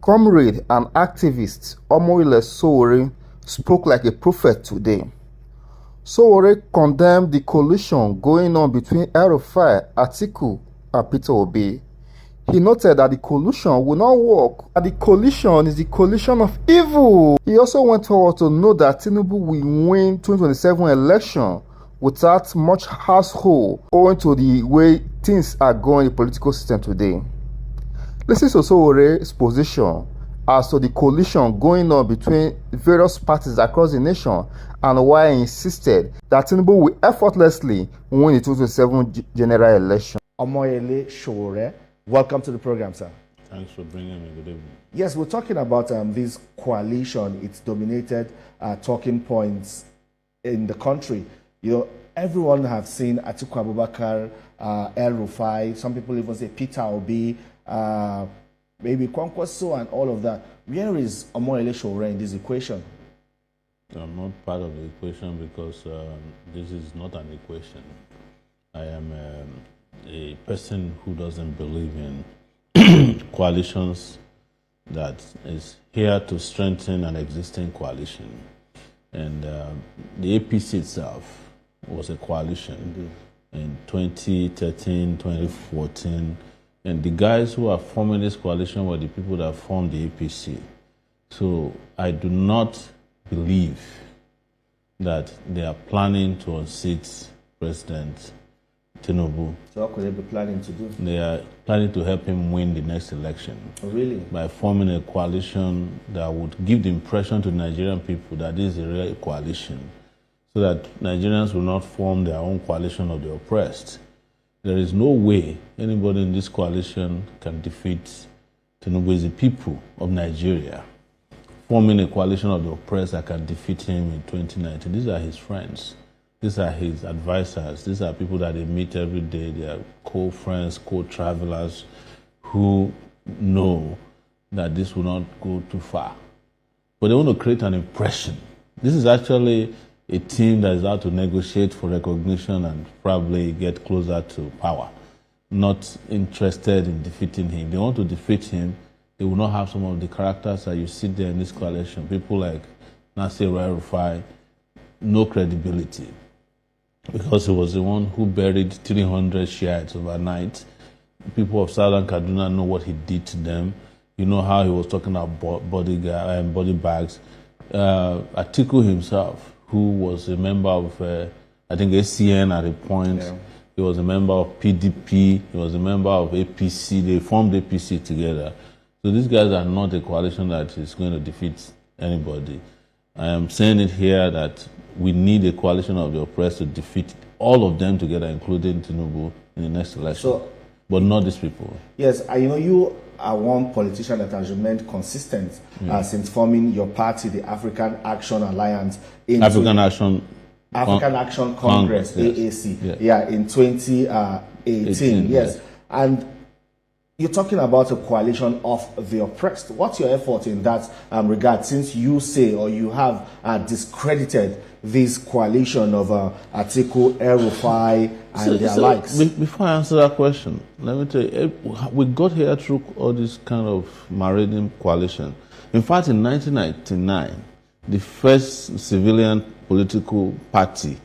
Comrade and activist Amaewhule Sowore spoke like a prophet today. Sowore condemned the collusion going on between El-Rufai, Atiku, and Peter Obi. He noted that the collusion will not work, that the coalition is the coalition of evil. He also went on to note that Tinubu will win 2027 election without much hassle owing to the way things are going in the political system today. Listen to Sowore's position as to the coalition going on between various parties across the nation and why he insisted that Tinubu will effortlessly win the 2027 general election. Amaewhule Sowore, welcome to the program, sir. Thanks for bringing me. Good evening. Yes, we're talking about this coalition. It's dominated talking points in the country. You know, everyone have seen Atiku Abubakar, El-Rufai, some people even say Peter Obi, maybe Kwankwaso and all of that. Where is Amaewhule Sowore in this equation? I'm not part of the equation because this is not an equation. I am a person who doesn't believe in coalitions, that is here to strengthen an existing coalition. And the APC itself was a coalition in 2013, 2014. And the guys who are forming this coalition were the people that formed the APC. So I do not believe that they are planning to unseat President Tinubu. So what could they be planning to do? They are planning to help him win the next election. Oh, really? By forming a coalition that would give the impression to Nigerian people that this is a real coalition, so that Nigerians will not form their own coalition of the oppressed. There is no way anybody in this coalition can defeat Tinubu. It's the people of Nigeria forming a coalition of the oppressed that can defeat him in 2019. These are his friends. These are his advisors. These are people that they meet every day. They are co-friends, co-travelers who know that this will not go too far. But they want to create an impression. This is actually a team that is out to negotiate for recognition and probably get closer to power, not interested in defeating him. They want to defeat him. They will not have some of the characters that you see there in this coalition. People like Nasir El-Rufai, no credibility, because he was the one who buried 300 Shiites overnight. People of Southern Kaduna know what he did to them. You know how he was talking about body bags. Atiku himself, who was a member of, I think, ACN at a point. Yeah. He was a member of PDP. He was a member of APC. They formed APC together. So these guys are not a coalition that is going to defeat anybody. I am saying it here that we need a coalition of the oppressed to defeat all of them together, including Tinubu, in the next election. So, but not these people. Yes, you know, you are one politician that has remained consistent since forming your party, the African Action Alliance. African Action Congress, yes. AAC, yes. Yeah, in 2018. Yes. And you're talking about a coalition of the oppressed. What's your effort in that regard, since you say, or you have discredited this coalition of Atiku, El-Rufai, and their likes? Before I answer that question, let me tell you, we got here through all this kind of marauding coalition. In fact, in 1999, the first civilian political party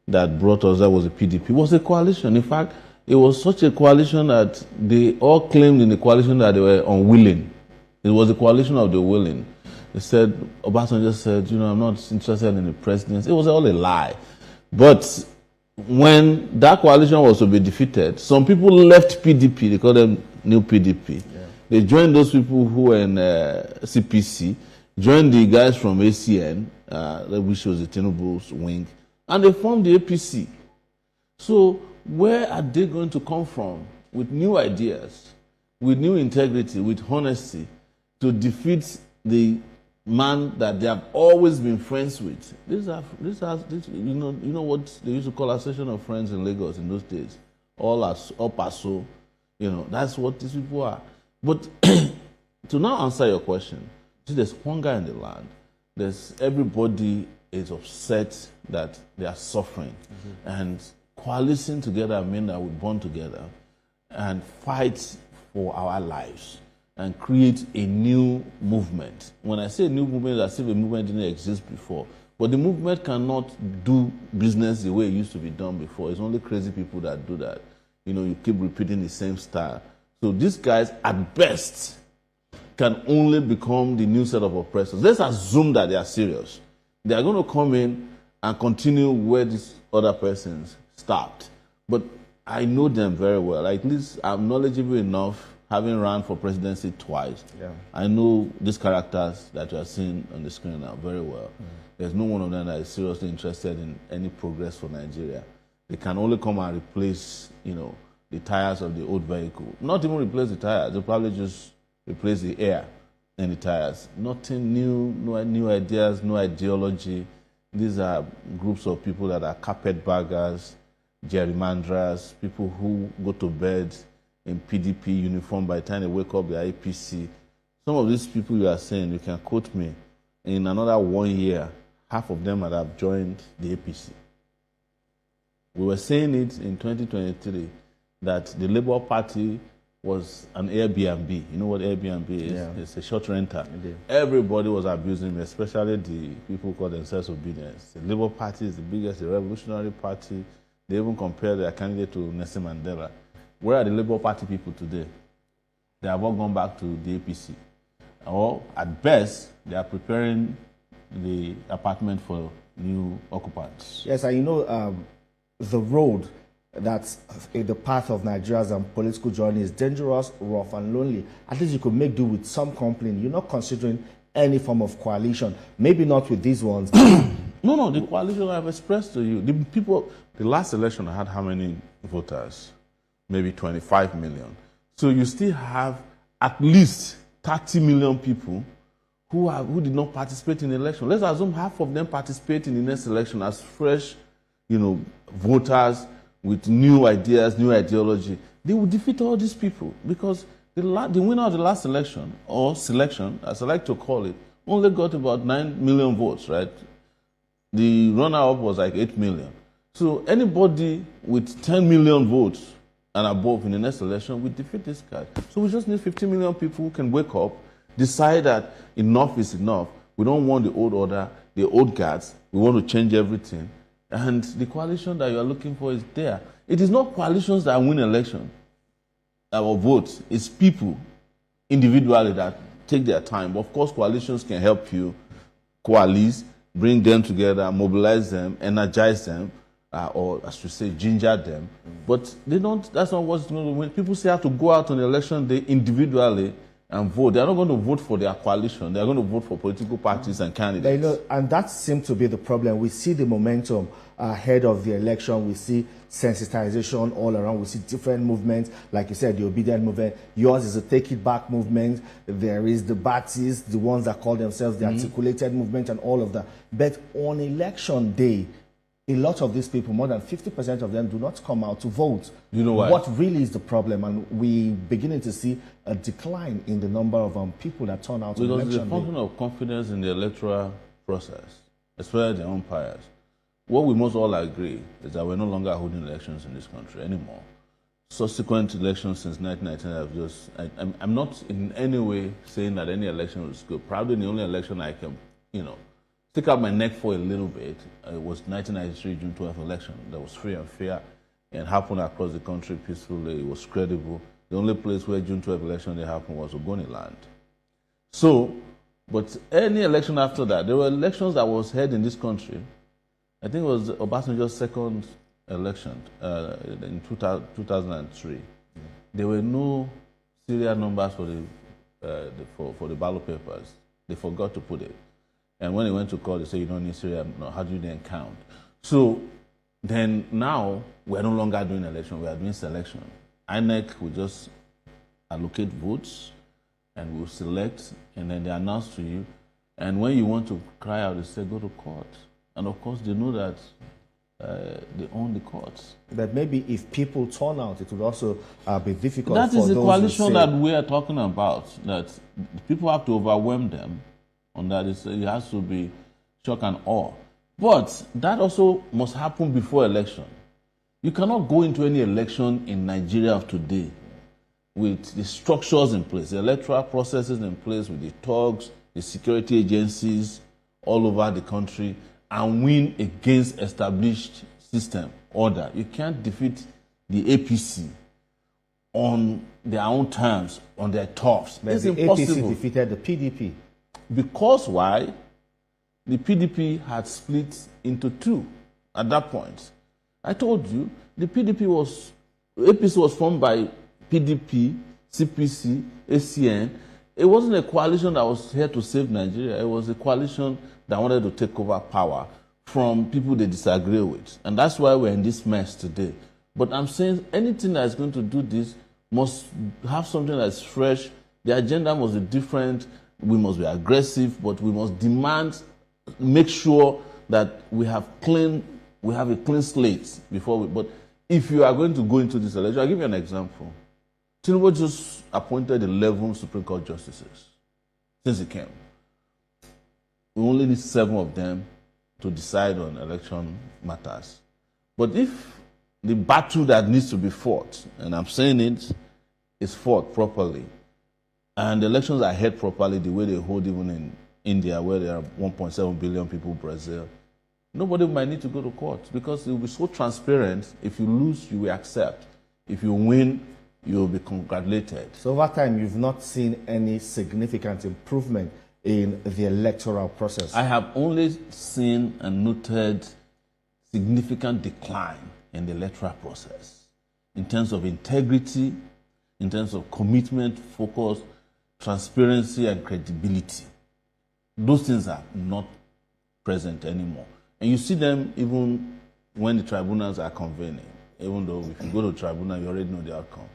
that brought us there was the PDP. It was a coalition. In fact, it was such a coalition that they all claimed in the coalition that they were unwilling. It was a coalition of the willing. They said, Obasanjo said, you know, I'm not interested in the presidency. It was all a lie. But when that coalition was to be defeated, some people left PDP. They called them New PDP. Yeah. They joined those people who were in CPC, joined the guys from ACN, which was the Tinubu's wing, and they formed the APC. So where are they going to come from with new ideas, with new integrity, with honesty, to defeat the man that they have always been friends with? You know what they used to call association of friends in Lagos in those days. All paso, you know, that's what these people are. But to now answer your question, see, there's hunger in the land. Everybody is upset that they are suffering. And coalescing together means that we bond together and fight for our lives. and create a new movement. When I say a new movement, as if a movement didn't exist before. But the movement cannot do business the way it used to be done before. It's only crazy people that do that. You know, you keep repeating the same style. So these guys, at best, can only become the new set of oppressors. Let's assume that they are serious. They are going to come in and continue where these other persons stopped. But I know them very well. At least I'm knowledgeable enough, having run for presidency twice. Yeah. I know these characters that you are seeing on the screen now very well. There's no one of them that is seriously interested in any progress for Nigeria. They can only come and replace, you know, the tires of the old vehicle. Not even replace the tires. They'll probably just replace the air and the tires. Nothing new, no new ideas, no ideology. These are groups of people that are carpetbaggers, gerrymanderers, people who go to bed in PDP uniform. By the time they wake up, they're APC. Some of these people you are saying, you can quote me, in another 1 year, half of them would have joined the APC. We were saying it in 2023 that the Labour Party was an Airbnb. You know what Airbnb is? Yeah. It's a short rental. Everybody was abusing it, especially the people who call themselves obedience. The Labour Party is the biggest, the revolutionary party. They even compare their candidate to Nelson Mandela. Where are the Labour Party people today? They have all gone back to the APC. Or, at best, they are preparing the apartment for new occupants. Yes, and you know, the road that's the path of Nigeria's political journey is dangerous, rough, and lonely. At least you could make do with some company. You're not considering any form of coalition. Maybe not with these ones. No, the coalition I've expressed to you. The last election had how many voters? Maybe 25 million. So you still have at least 30 million people who did not participate in the election. Let's assume half of them participate in the next election as fresh, you know, voters with new ideas, new ideology. They will defeat all these people because the winner of the last election, or selection, as I like to call it, only got about 9 million votes, right? The runner-up was like 8 million. So anybody with 10 million votes and above in the next election will defeat this guy. So we just need 50 million people who can wake up, decide that enough is enough. We don't want the old order, the old guards. We want to change everything. And the coalition that you are looking for is there. It is not coalitions that win election or votes. It's people individually that take their time. Of course, coalitions can help you coalesce, bring them together, mobilize them, energize them, or as we say, ginger them. But they don't. That's not what's going to win. People say have to go out on election day individually and vote. They are not going to vote for their coalition. They are going to vote for political parties and candidates. You know, and that seems to be the problem. We see the momentum ahead of the election. We see sensitization all around. We see different movements. Like you said, the obedient movement. Yours is a take it back movement. There is the Baptists, the ones that call themselves the articulated movement and all of that. But on election day, a lot of these people, more than 50% of them, do not come out to vote. You know why? What really is the problem? And we beginning to see a decline in the number of people that turn out on election day. Because it's a function of confidence in the electoral process, especially the umpires. What we must all agree is that we're no longer holding elections in this country anymore. Subsequent elections since 1919 have just... I'm not in any way saying that any election was good. Probably the only election I can, you know, stick out my neck for a little bit. It was 1993 June 12th election that was free and fair and happened across the country peacefully. It was credible. The only place where June 12th election they happened was Ogoniland. So, but any election after that, there were elections that was held in this country. I think it was Obasanjo's second election in 2003. There were no serial numbers for the ballot papers. They forgot to put it. And when they went to court, they said, you don't need serial. No, how do you then count? So then now, we're no longer doing election. We are doing selection. INEC will just allocate votes, and we'll select, and then they announce to you. And when you want to cry out, they say, go to court. And of course, they know that they own the courts. But maybe if people turn out, it would also be difficult for those. That is the coalition that we are talking about, that people have to overwhelm them. On that, it has to be shock and awe. But that also must happen before election. You cannot go into any election in Nigeria of today with the structures in place, the electoral processes in place, with the thugs, the security agencies all over the country, and win against established system order. You can't defeat the APC on their own terms, on their turfs. But it's the impossible. APC defeated the PDP. Because why? The PDP had split into two at that point. I told you, APC was formed by PDP, CPC, ACN. It wasn't a coalition that was here to save Nigeria. It was a coalition that wanted to take over power from people they disagree with. And that's why we're in this mess today. But I'm saying anything that is going to do this must have something that's fresh. The agenda must be different. We must be aggressive, but we must demand, make sure that we have a clean slate before we. But if you are going to go into this election, I'll give you an example. Tinubu just appointed 11 Supreme Court justices since he came. We only need 7 of them to decide on election matters. But if the battle that needs to be fought, and I'm saying it, is fought properly, and the elections are held properly the way they hold even in India, where there are 1.7 billion people, Brazil, nobody might need to go to court because it will be so transparent. If you lose, you will accept. If you win, you will be congratulated. So over time, you've not seen any significant improvement in the electoral process? I have only seen and noted significant decline in the electoral process in terms of integrity, in terms of commitment, focus, transparency, and credibility. Those things are not present anymore. And you see them even when the tribunals are convening, even though if you go to tribunal, you already know the outcome.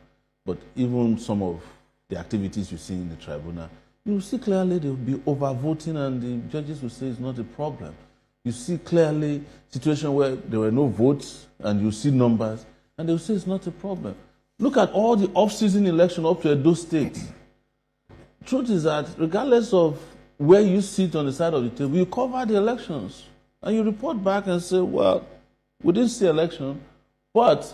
But even some of the activities you see in the tribunal, you see clearly they will be overvoting and the judges will say it's not a problem. You see clearly situation where there were no votes and you see numbers and they will say it's not a problem. Look at all the off-season election up to Edo State. Truth is that regardless of where you sit on the side of the table, you cover the elections and you report back and say, well, we didn't see election, but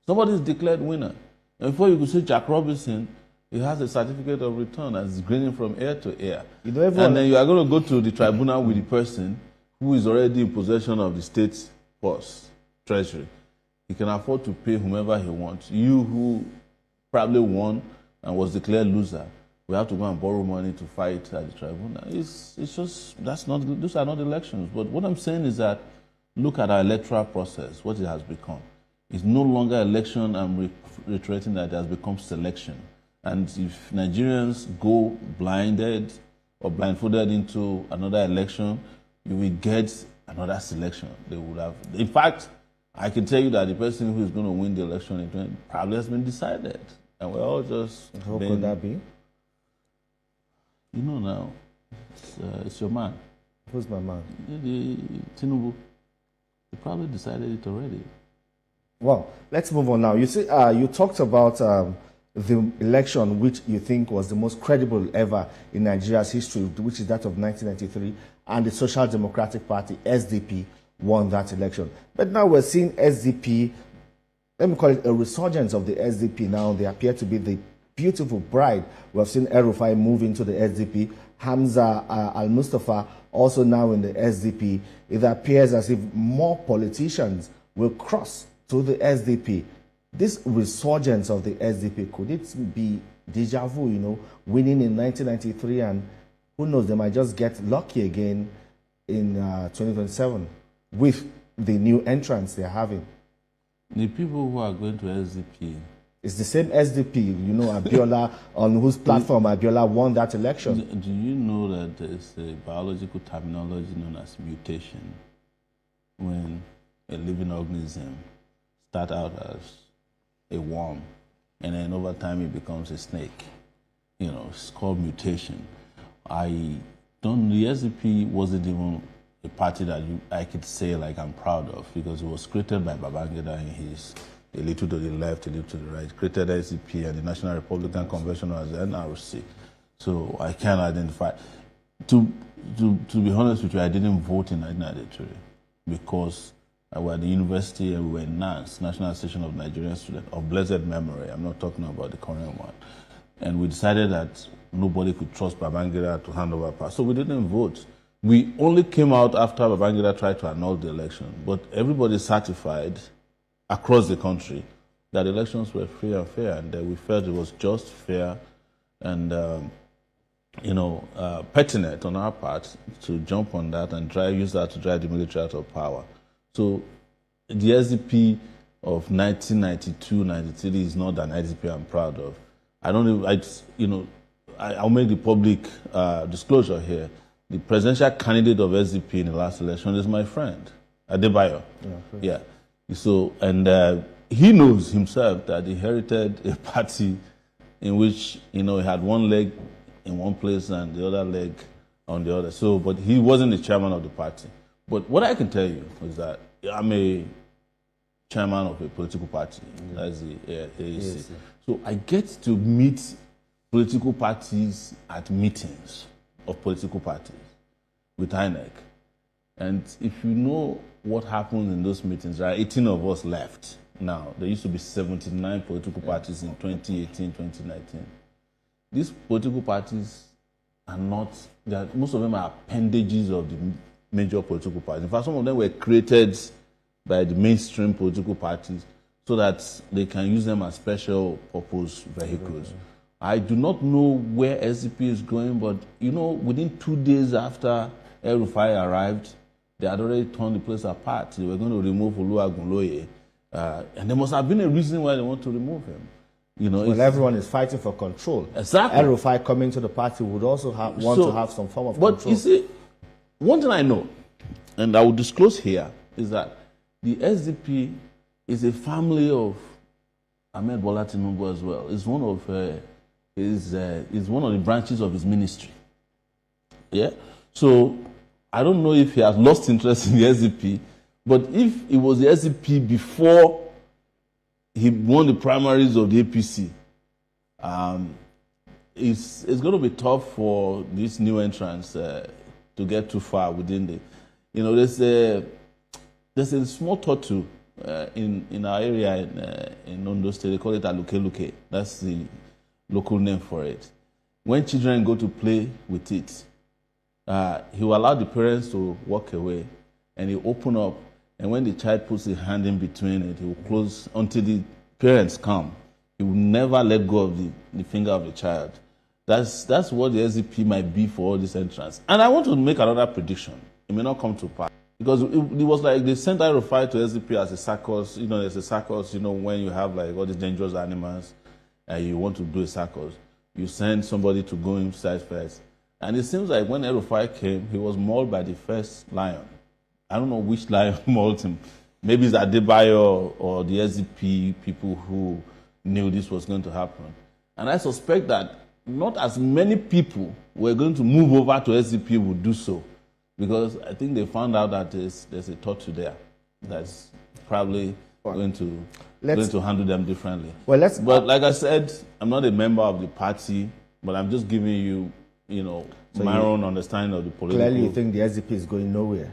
somebody is declared winner. And before you could say Jack Robinson, he has a certificate of return that's grinning from ear to ear. And then you are going to go to the tribunal with the person who is already in possession of the state's purse, treasury. He can afford to pay whomever he wants. You who probably won and was declared loser, we have to go and borrow money to fight at the tribunal. It's just, those are not elections. But what I'm saying is that look at our electoral process, what it has become. It's no longer election. I'm reiterating that it has become selection. And if Nigerians go blinded or blindfolded into another election, you will get another selection. They would have. In fact, I can tell you that the person who is going to win the election in 20 probably has been decided. And we're all just. How could that be? You know now, it's your man. Who's my man? The Tinubu. They probably decided it already. Well, let's move on now. You see, you talked about the election which you think was the most credible ever in Nigeria's history, which is that of 1993, and the Social Democratic Party, SDP, won that election. But now we're seeing SDP, let me call it a resurgence of the SDP now. They appear to be the beautiful bride. We have seen El-Rufai move into the SDP. Hamza Al-Mustafa also now in the SDP. It appears as if more politicians will cross to the SDP. This resurgence of the SDP, could it be deja vu, winning in 1993, and who knows, they might just get lucky again in 2027 with the new entrants they're having? The people who are going to SDP, it's the same SDP, Abiola, on whose platform Abiola won that election. Do you know that there's a biological terminology known as mutation when a living organism starts out as a worm and then over time it becomes a snake? It's called mutation. The SDP wasn't even a party that I could say like I'm proud of, because it was created by Babangida in his a little to the left, a little to the right, created SDP and the National Republican Convention as the NRC. So I can identify. To be honest with you, I didn't vote in 1993 because I was at the university and we were in NANS, National Association of Nigerian Students, of blessed memory. I'm not talking about the current one. And we decided that nobody could trust Babangida to hand over power. So we didn't vote. We only came out after Babangida tried to annul the election. But everybody certified across the country that elections were free and fair, and that we felt it was just, fair, and pertinent on our part to jump on that and use that to drive the military out of power. So the SDP of 1992-93 is not an SDP I'm proud of. I don't know. I'll make the public disclosure here. The presidential candidate of SDP in the last election is my friend, Adebayo. Yeah. So, and he knows himself that he inherited a party in which, he had one leg in one place and the other leg on the other. So, but he wasn't the chairman of the party. But what I can tell you is that I'm a chairman of a political party, that's the AAC. So I get to meet political parties at meetings of political parties with INEC. And if you know what happened in those meetings, there are 18 of us left now. There used to be 79 political parties in 2018, 2019. These political parties are not, most of them are appendages of the major political parties. In fact, some of them were created by the mainstream political parties so that they can use them as special purpose vehicles. I do not know where SDP is going, but within 2 days after El-Rufai arrived, they had already torn the place apart. They were going to remove Oluwagunloye, and there must have been a reason why they want to remove him. Well, everyone is fighting for control. Exactly. El-Rufai coming to the party would also want to have some form of control. But you see, one thing I know, and I will disclose here, is that the SDP is a family of Ahmed Bola Tinubu as well. It's one of the branches of his ministry. Yeah. So I don't know if he has lost interest in the SDP, but if it was the SDP before he won the primaries of the APC, it's going to be tough for these new entrants to get too far within the. There's a small turtle in our area in Ondo State. They call it Aluke-Luke. That's the local name for it. When children go to play with it, he will allow the parents to walk away, and he will open up. And when the child puts his hand in between it, he will close until the parents come. He will never let go of the finger of the child. That's what the SDP might be for all these entrants. And I want to make another prediction. It may not come to pass. Because it was like they sent El-Rufai to SDP as a circus. There's a circus, when you have like all these dangerous animals and you want to do a circus, you send somebody to go inside first. And it seems like when El-Rufai came, he was mauled by the first lion. I don't know which lion mauled him. Maybe it's Adebayo or the SDP people who knew this was going to happen. And I suspect that not as many people were going to move over to SDP would do so, because I think they found out that there's a turtle there that's probably going to handle them differently. But like I said, I'm not a member of the party, but I'm just giving you, my own understanding of the political. Clearly, you think the SDP is going nowhere.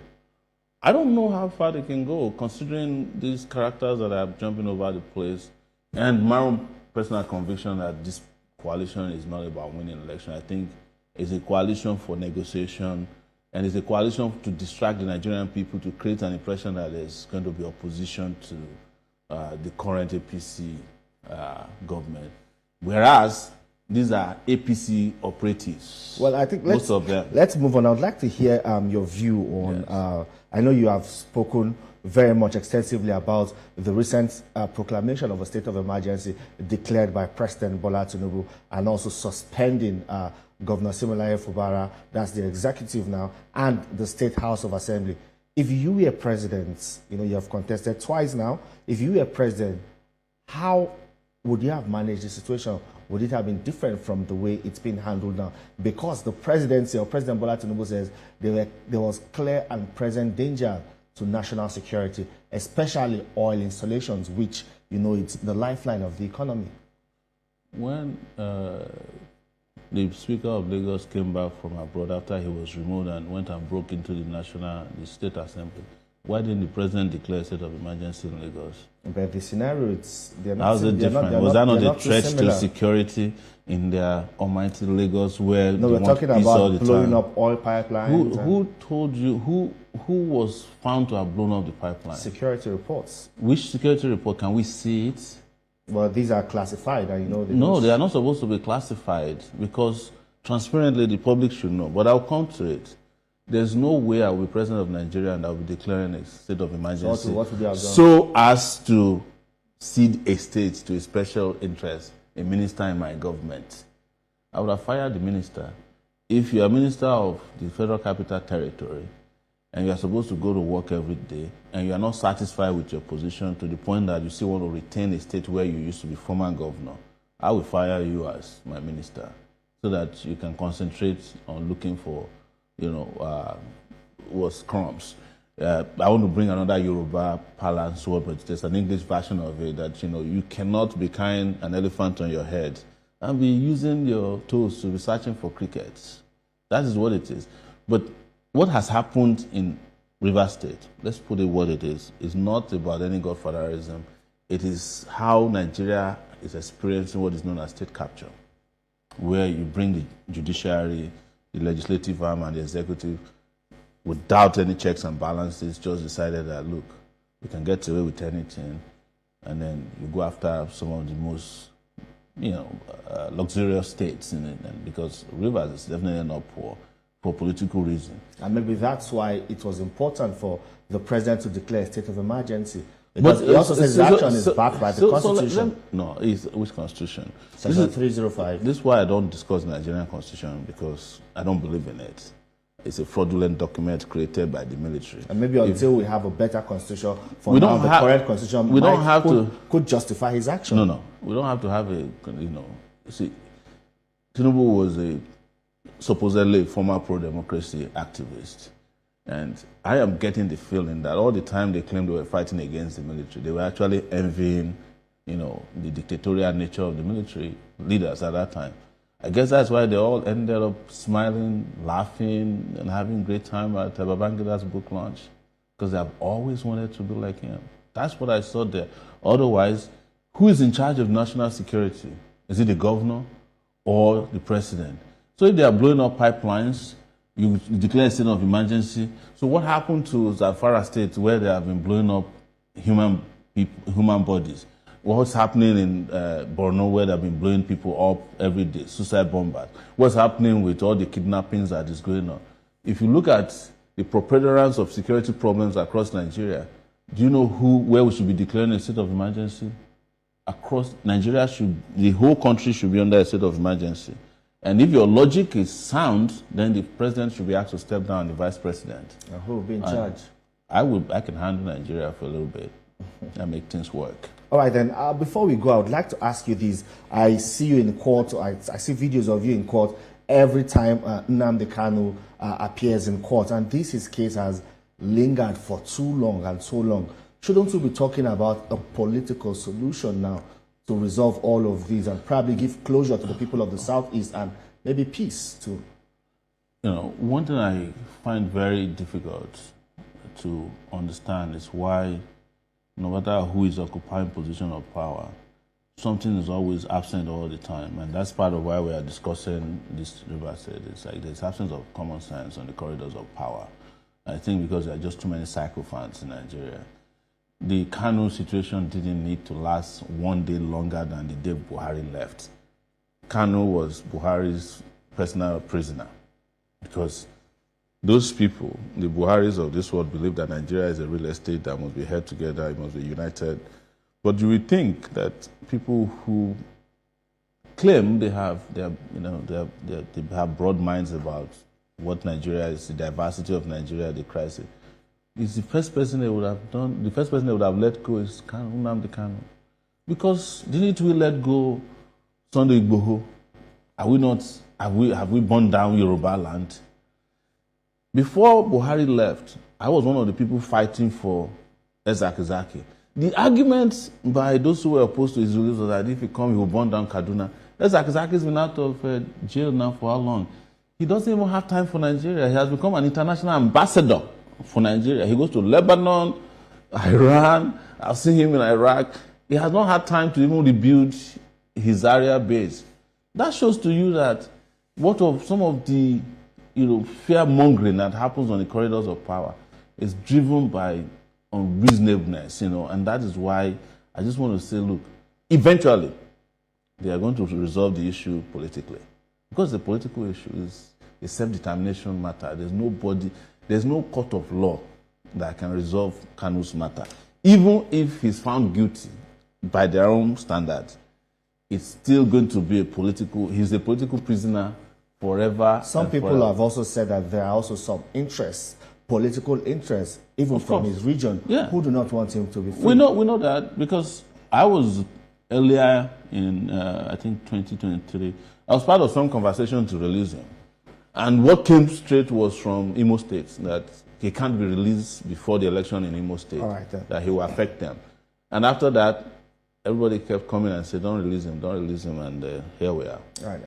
I don't know how far they can go, considering these characters that are jumping over the place, and my own personal conviction that this coalition is not about winning election. I think it's a coalition for negotiation, and it's a coalition to distract the Nigerian people, to create an impression that there's going to be opposition to the current APC government. Whereas these are APC operatives. Well, I think most of them. Let's move on. I would like to hear your view on. Yes. I know you have spoken very much extensively about the recent proclamation of a state of emergency declared by President Bola Tinubu, and also suspending Governor Siminalayi Fubara, that's the executive now, and the State House of Assembly. If you were president, you have contested twice now. If you were president, how would you have managed the situation? Would it have been different from the way it's been handled now? Because the presidency, or President Bola Tinubu, says there was clear and present danger to national security, especially oil installations, which, it's the lifeline of the economy. When the Speaker of Lagos came back from abroad after he was removed and went and broke into the State Assembly, Why didn't the president declare a state of emergency in Lagos? But the scenario, they're not. How's it different? Was that not a threat to similar. security in their almighty Lagos, where No, they we're want talking peace all about the blowing time? up oil pipelines. Who told you? Who was found to have blown up the pipeline? Security reports. Which security report? Can we see it? Well, these are classified, and you know. No, they are not supposed to be classified because transparently the public should know. But I'll come to it. There's no way I will be president of Nigeria and I'll be declaring a state of emergency What would you have done? so as to cede a state to a special interest, a minister in my government. I would have fired the minister. If you're a minister of the Federal Capital Territory and you're supposed to go to work every day and you're not satisfied with your position to the point that you still want to retain a state where you used to be former governor, I will fire you as my minister so that you can concentrate on looking for was crumbs. I want to bring another Yoruba parlance word, but there's an English version of it that, you cannot be carrying an elephant on your head and be using your toes to be searching for crickets. That is what it is. But what has happened in Rivers State, let's put it what it is not about any godfatherism. It is how Nigeria is experiencing what is known as state capture, where you bring the judiciary, the legislative arm and the executive, without any checks and balances, just decided that, look, we can get away with anything, and then you go after some of the most, luxurious states in it, and because Rivers is definitely not poor for political reasons. And maybe that's why it was important for the president to declare a state of emergency. But he also says his action is backed by the Constitution. Which Constitution? Section 305. This is why I don't discuss the Nigerian Constitution, because I don't believe in it. It's a fraudulent document created by the military. And maybe until we have a better constitution, for now the current constitution could justify his action. No. We don't have to have see, Tinubu was a supposedly former pro-democracy activist. And I am getting the feeling that all the time they claimed they were fighting against the military, they were actually envying, the dictatorial nature of the military leaders at that time. I guess that's why they all ended up smiling, laughing, and having a great time at Babangida's book launch, because they have always wanted to be like him. That's what I saw there. Otherwise, who is in charge of national security? Is it the governor or the president? So if they are blowing up pipelines, you declare a state of emergency. So what happened to Zamfara State, where they have been blowing up human bodies? What's happening in Borno, where they've been blowing people up every day, suicide bombers? What's happening with all the kidnappings that is going on? If you look at the preponderance of security problems across Nigeria, do you know where we should be declaring a state of emergency? Across Nigeria, the whole country should be under a state of emergency. And if your logic is sound, then the president should be asked to step down, the vice president. And who will be in charge? I can handle Nigeria for a little bit and make things work. All right, then, before we go, I would like to ask you this. I see you in court, I see videos of you in court every time Nnamdi Kanu appears in court. And his case has lingered for too long and so long. Shouldn't we be talking about a political solution now to resolve all of these and probably give closure to the people of the Southeast and maybe peace too? One thing I find very difficult to understand is why, no matter who is occupying position of power, something is always absent all the time. And that's part of why we are discussing this River State. It's like there's absence of common sense on the corridors of power. I think because there are just too many sycophants in Nigeria. The Kanu situation didn't need to last one day longer than the day Buhari left. Kanu was Buhari's personal prisoner because those people, the Buharis of this world, believe that Nigeria is a real estate that must be held together, it must be united. But you would think that people who claim they have broad minds about what Nigeria is, the diversity of Nigeria, the crisis, is the first person they would have done. The first person they would have let go is Nnamdi Kanu, because didn't we let go Sunday Igboho? Have we burned down Yoruba land? Before Buhari left, I was one of the people fighting for Ezaki. The argument by those who were opposed to his release was that if he comes, he will burn down Kaduna. Ezaki has been out of jail now for how long? He doesn't even have time for Nigeria. He has become an international ambassador for Nigeria. He goes to Lebanon, Iran. I've seen him in Iraq. He has not had time to even rebuild his area base. That shows to you that what of some of the fear-mongering that happens on the corridors of power is driven by unreasonableness, and that is why I just want to say, look, eventually they are going to resolve the issue politically. Because the political issue is a self-determination matter. There's no court of law that can resolve Kanu's matter. Even if he's found guilty by their own standards, it's still going to be he's a political prisoner forever. Some people have also said that there are also some political interests, even from his region, who do not want him to be free. We know that because I was earlier in, I think, 2023, I was part of some conversation to release him. And what came straight was from Imo State, that he can't be released before the election in Imo State, that he will affect them. And after that, everybody kept coming and said, don't release him, and here we are. Right.